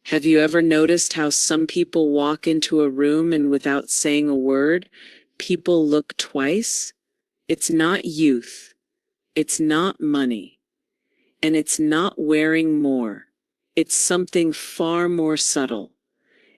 Have you ever noticed how some people walk into a room and without saying a word, people look twice? It's not youth, it's not money, and it's not wearing more. It's something far more subtle.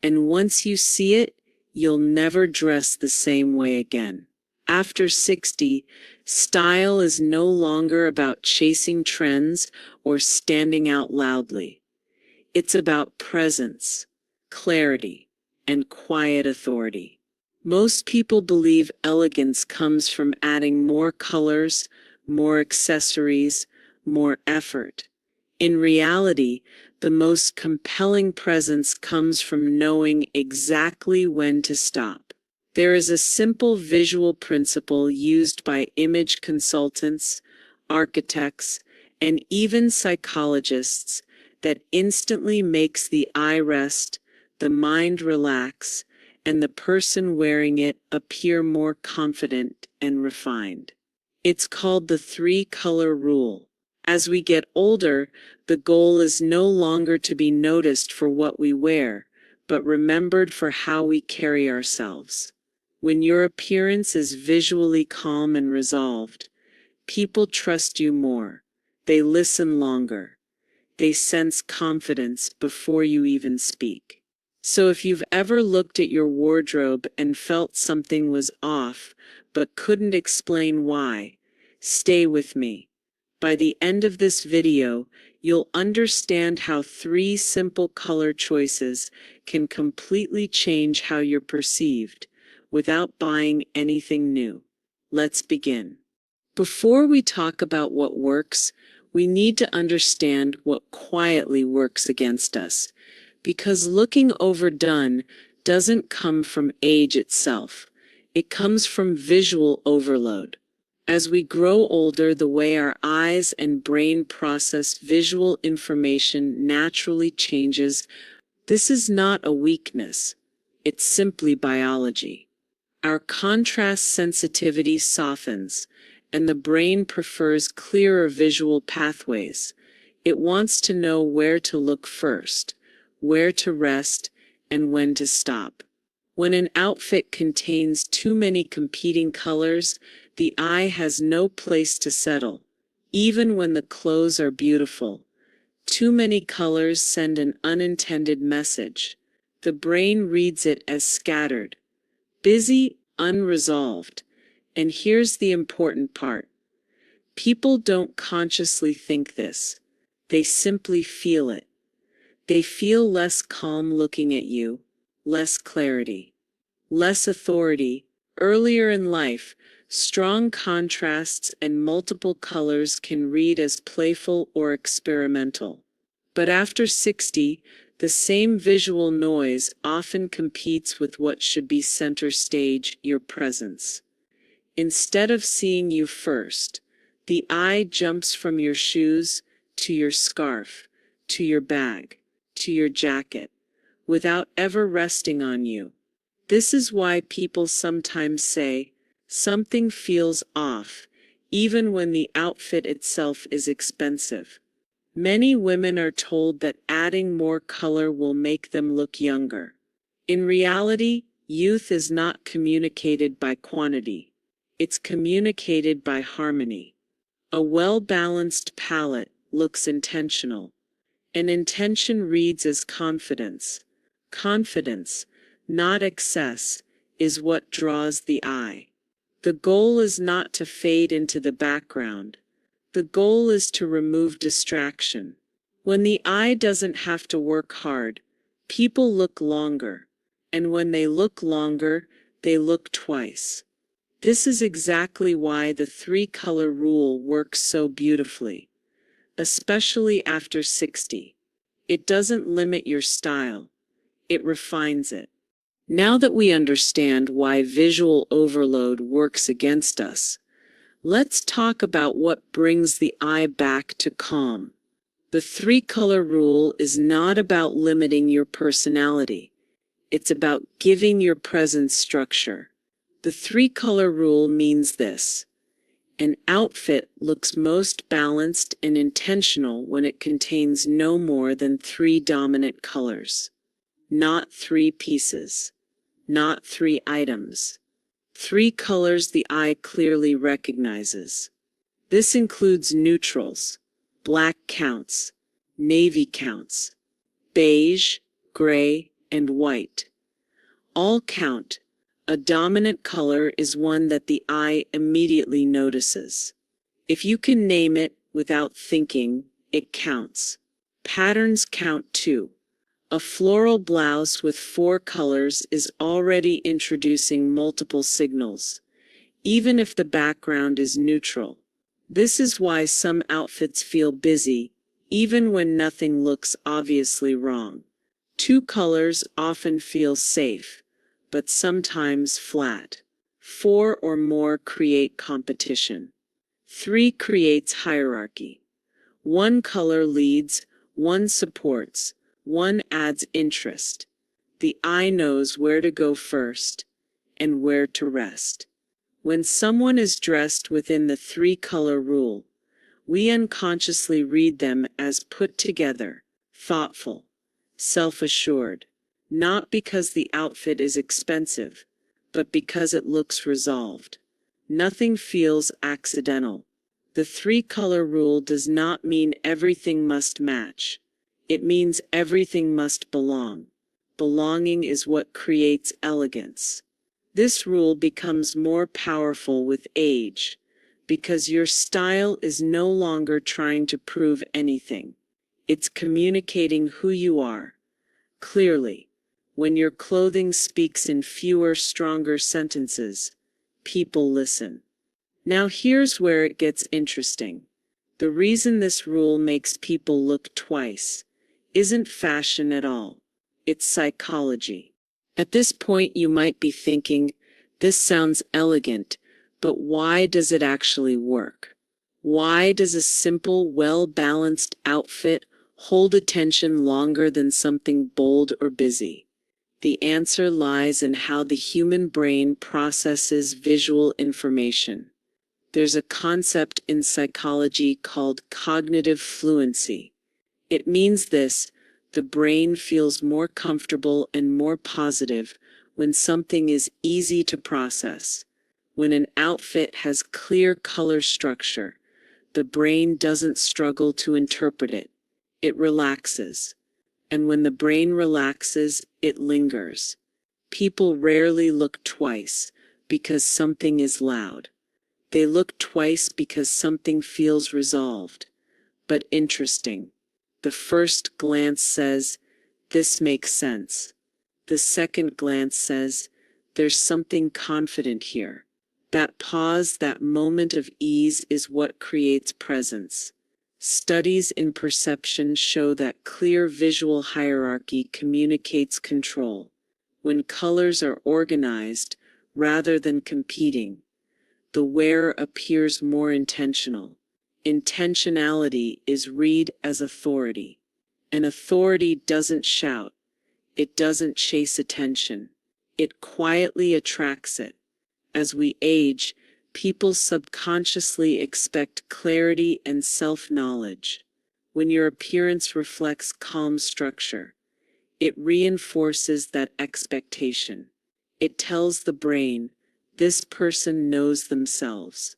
And once you see it, you'll never dress the same way again. After 60, style is no longer about chasing trends or standing out loudly. It's about presence, clarity, and quiet authority. Most people believe elegance comes from adding more colors, more accessories, more effort. In reality, the most compelling presence comes from knowing exactly when to stop. There is a simple visual principle used by image consultants, architects, and even psychologists that instantly makes the eye rest, the mind relax, and the person wearing it appear more confident and refined. It's called the three-color rule. As we get older, the goal is no longer to be noticed for what we wear, but remembered for how we carry ourselves. When your appearance is visually calm and resolved, people trust you more. They listen longer. They sense confidence before you even speak. So if you've ever looked at your wardrobe and felt something was off, but couldn't explain why, stay with me. By the end of this video, you'll understand how 3 simple color choices can completely change how you're perceived without buying anything new. Let's begin. Before we talk about what works, we need to understand what quietly works against us, because looking overdone doesn't come from age itself. It comes from visual overload. As we grow older, the way our eyes and brain process visual information naturally changes. This is not a weakness. It's simply biology. Our contrast sensitivity softens, and the brain prefers clearer visual pathways. It wants to know where to look first, where to rest, and when to stop. When an outfit contains too many competing colors, the eye has no place to settle. Even when the clothes are beautiful, too many colors send an unintended message. The brain reads it as scattered, busy, unresolved. And here's the important part. People don't consciously think this. They simply feel it. They feel less calm looking at you, less clarity, less authority. Earlier in life, strong contrasts and multiple colors can read as playful or experimental. But after 60, the same visual noise often competes with what should be center stage, your presence. Instead of seeing you first, the eye jumps from your shoes to your scarf, to your bag, to your jacket, without ever resting on you. This is why people sometimes say, something feels off, even when the outfit itself is expensive. Many women are told that adding more color will make them look younger. In reality, youth is not communicated by quantity. It's communicated by harmony. A well-balanced palette looks intentional. An intention reads as confidence. Confidence, not excess, is what draws the eye. The goal is not to fade into the background. The goal is to remove distraction. When the eye doesn't have to work hard, people look longer. And when they look longer, they look twice. This is exactly why the 3-color rule works so beautifully, especially after 60. It doesn't limit your style, it refines it. Now that we understand why visual overload works against us, let's talk about what brings the eye back to calm. The 3-color rule is not about limiting your personality. It's about giving your presence structure. The 3-color rule means this. An outfit looks most balanced and intentional when it contains no more than three dominant colors. Not three pieces. Not three items. Three colors the eye clearly recognizes. This includes neutrals. Black counts. Navy counts. Beige, gray, and white. All count. A dominant color is one that the eye immediately notices. If you can name it without thinking, it counts. Patterns count too. A floral blouse with 4 colors is already introducing multiple signals, even if the background is neutral. This is why some outfits feel busy, even when nothing looks obviously wrong. 2 colors often feel safe, but sometimes flat. 4 or more create competition. 3 creates hierarchy. 1 color leads, 1 supports, 1 adds interest. The eye knows where to go first and where to rest. When someone is dressed within the 3-color rule, we unconsciously read them as put together, thoughtful, self-assured, not because the outfit is expensive, but because it looks resolved. Nothing feels accidental. The 3-color rule does not mean everything must match. It means everything must belong. Belonging is what creates elegance. This rule becomes more powerful with age, because your style is no longer trying to prove anything. It's communicating who you are. Clearly, when your clothing speaks in fewer, stronger sentences, people listen. Now here's where it gets interesting. The reason this rule makes people look twice isn't fashion at all. It's psychology. At this point you might be thinking, this sounds elegant, but why does it actually work? Why does a simple, well-balanced outfit hold attention longer than something bold or busy? The answer lies in how the human brain processes visual information. There's a concept in psychology called cognitive fluency. It means this: the brain feels more comfortable and more positive when something is easy to process. When an outfit has clear color structure, the brain doesn't struggle to interpret it. It relaxes. And when the brain relaxes, it lingers. People rarely look twice because something is loud. They look twice because something feels resolved, but interesting. The first glance says, this makes sense. The second glance says, there's something confident here. That pause, that moment of ease is what creates presence. Studies in perception show that clear visual hierarchy communicates control. When colors are organized rather than competing, the wearer appears more intentional. Intentionality is read as authority. And authority doesn't shout. It doesn't chase attention. It quietly attracts it. As we age, people subconsciously expect clarity and self-knowledge. When your appearance reflects calm structure, it reinforces that expectation. It tells the brain, this person knows themselves.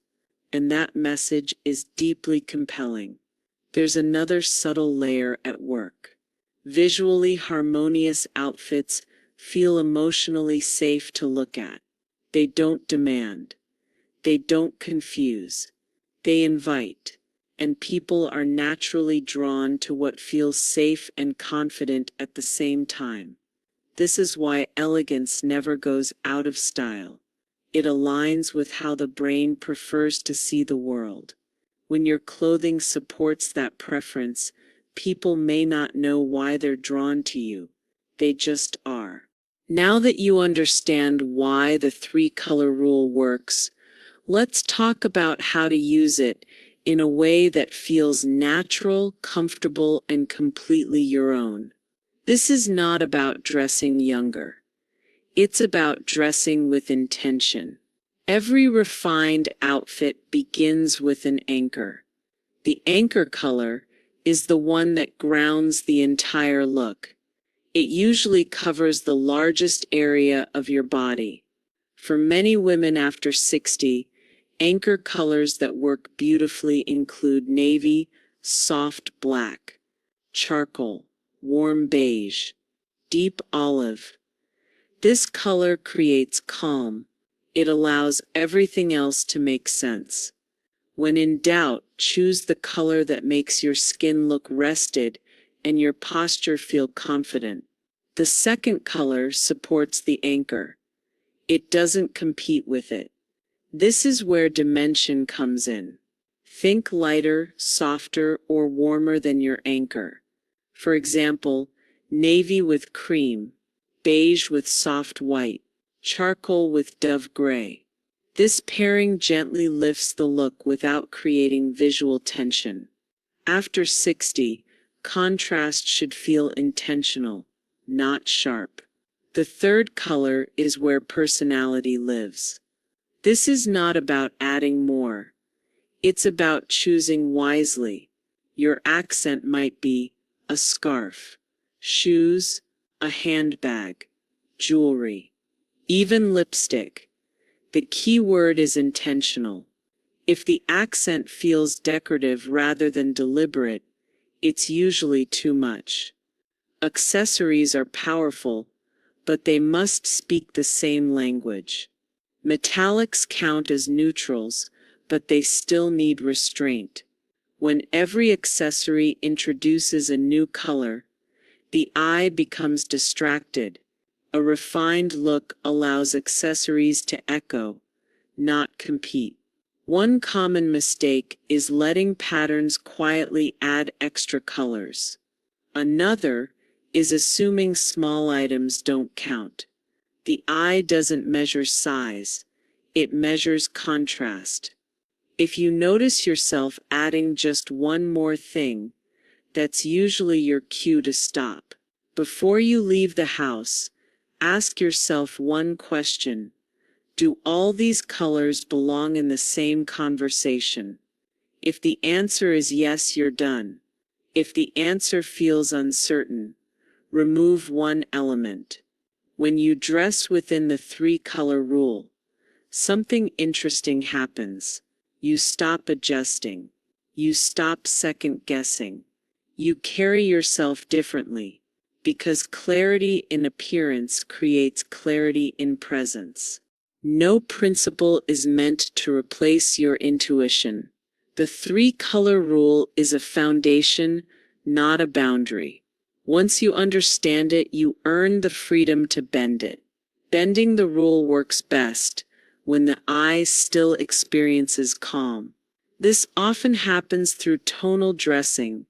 And that message is deeply compelling. There's another subtle layer at work. Visually harmonious outfits feel emotionally safe to look at. They don't demand. They don't confuse. They invite. And people are naturally drawn to what feels safe and confident at the same time. This is why elegance never goes out of style. It aligns with how the brain prefers to see the world. When your clothing supports that preference, people may not know why they're drawn to you. They just are. Now that you understand why the 3-color rule works, let's talk about how to use it in a way that feels natural, comfortable, and completely your own. This is not about dressing younger. It's about dressing with intention. Every refined outfit begins with an anchor. The anchor color is the one that grounds the entire look. It usually covers the largest area of your body. For many women after 60, anchor colors that work beautifully include navy, soft black, charcoal, warm beige, deep olive. This color creates calm. It allows everything else to make sense. When in doubt, choose the color that makes your skin look rested and your posture feel confident. The second color supports the anchor. It doesn't compete with it. This is where dimension comes in. Think lighter, softer, or warmer than your anchor. For example, navy with cream, beige with soft white, charcoal with dove gray. This pairing gently lifts the look without creating visual tension. After 60, contrast should feel intentional, not sharp. The third color is where personality lives. This is not about adding more. It's about choosing wisely. Your accent might be a scarf, shoes, a handbag, jewelry, even lipstick. The key word is intentional. If the accent feels decorative rather than deliberate, it's usually too much. Accessories are powerful, but they must speak the same language. Metallics count as neutrals, but they still need restraint. When every accessory introduces a new color, the eye becomes distracted. A refined look allows accessories to echo, not compete. One common mistake is letting patterns quietly add extra colors. Another is assuming small items don't count. The eye doesn't measure size, it measures contrast. If you notice yourself adding just one more thing, that's usually your cue to stop. Before you leave the house, ask yourself one question. Do all these colors belong in the same conversation? If the answer is yes, you're done. If the answer feels uncertain, remove one element. When you dress within the three-color rule, something interesting happens. You stop adjusting. You stop second-guessing. You carry yourself differently, because clarity in appearance creates clarity in presence. No principle is meant to replace your intuition. The three-color rule is a foundation, not a boundary. Once you understand it, you earn the freedom to bend it. Bending the rule works best when the eye still experiences calm. This often happens through tonal dressing.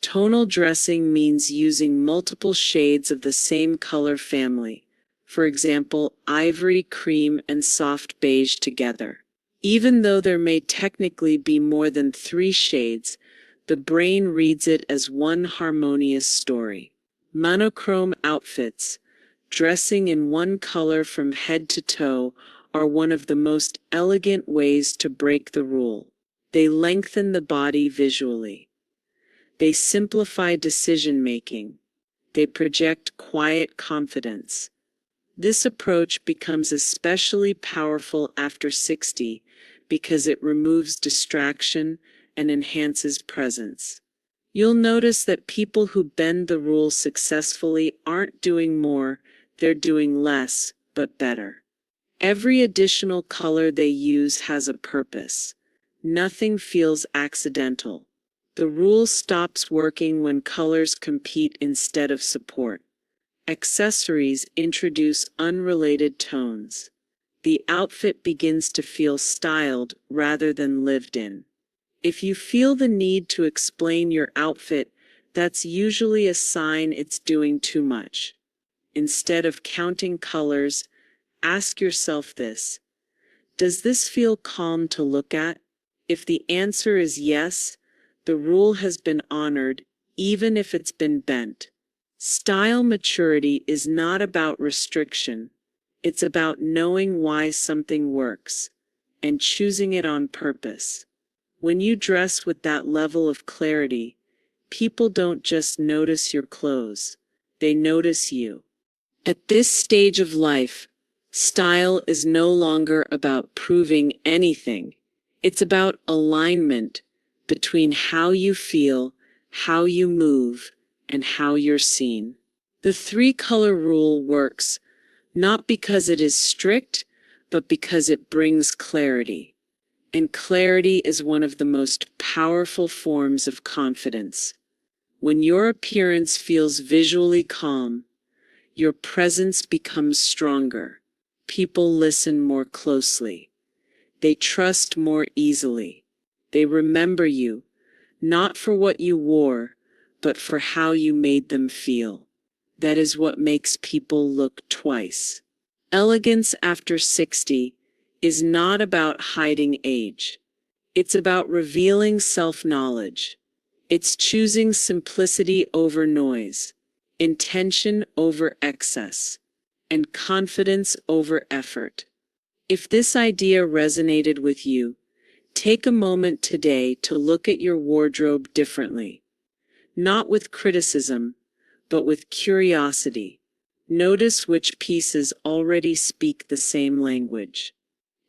Tonal dressing means using multiple shades of the same color family. For example, ivory, cream, and soft beige together. Even though there may technically be more than 3 shades, the brain reads it as one harmonious story. Monochrome outfits, dressing in one color from head to toe, are one of the most elegant ways to break the rule. They lengthen the body visually. They simplify decision-making. They project quiet confidence. This approach becomes especially powerful after 60 because it removes distraction and enhances presence. You'll notice that people who bend the rules successfully aren't doing more, they're doing less, but better. Every additional color they use has a purpose. Nothing feels accidental. The rule stops working when colors compete instead of support. Accessories introduce unrelated tones. The outfit begins to feel styled rather than lived in. If you feel the need to explain your outfit, that's usually a sign it's doing too much. Instead of counting colors, ask yourself this: does this feel calm to look at? If the answer is yes, the rule has been honored, even if it's been bent. Style maturity is not about restriction. It's about knowing why something works. and choosing it on purpose. When you dress with that level of clarity, people don't just notice your clothes, they notice you. At this stage of life, style is no longer about proving anything. It's about alignment between how you feel, how you move, and how you're seen. The three-color rule works not because it is strict, but because it brings clarity. And clarity is one of the most powerful forms of confidence. When your appearance feels visually calm, your presence becomes stronger. People listen more closely. They trust more easily. They remember you, not for what you wore, but for how you made them feel. That is what makes people look twice. Elegance after 60 is not about hiding age. It's about revealing self-knowledge. It's choosing simplicity over noise, intention over excess, and confidence over effort. If this idea resonated with you, take a moment today to look at your wardrobe differently. Not with criticism, but with curiosity. Notice which pieces already speak the same language.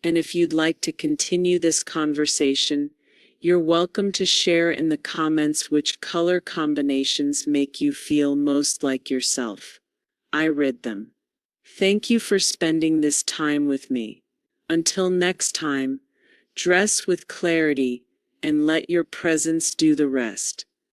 And if you'd like to continue this conversation, you're welcome to share in the comments which color combinations make you feel most like yourself. I read them. Thank you for spending this time with me. Until next time, dress with clarity and let your presence do the rest.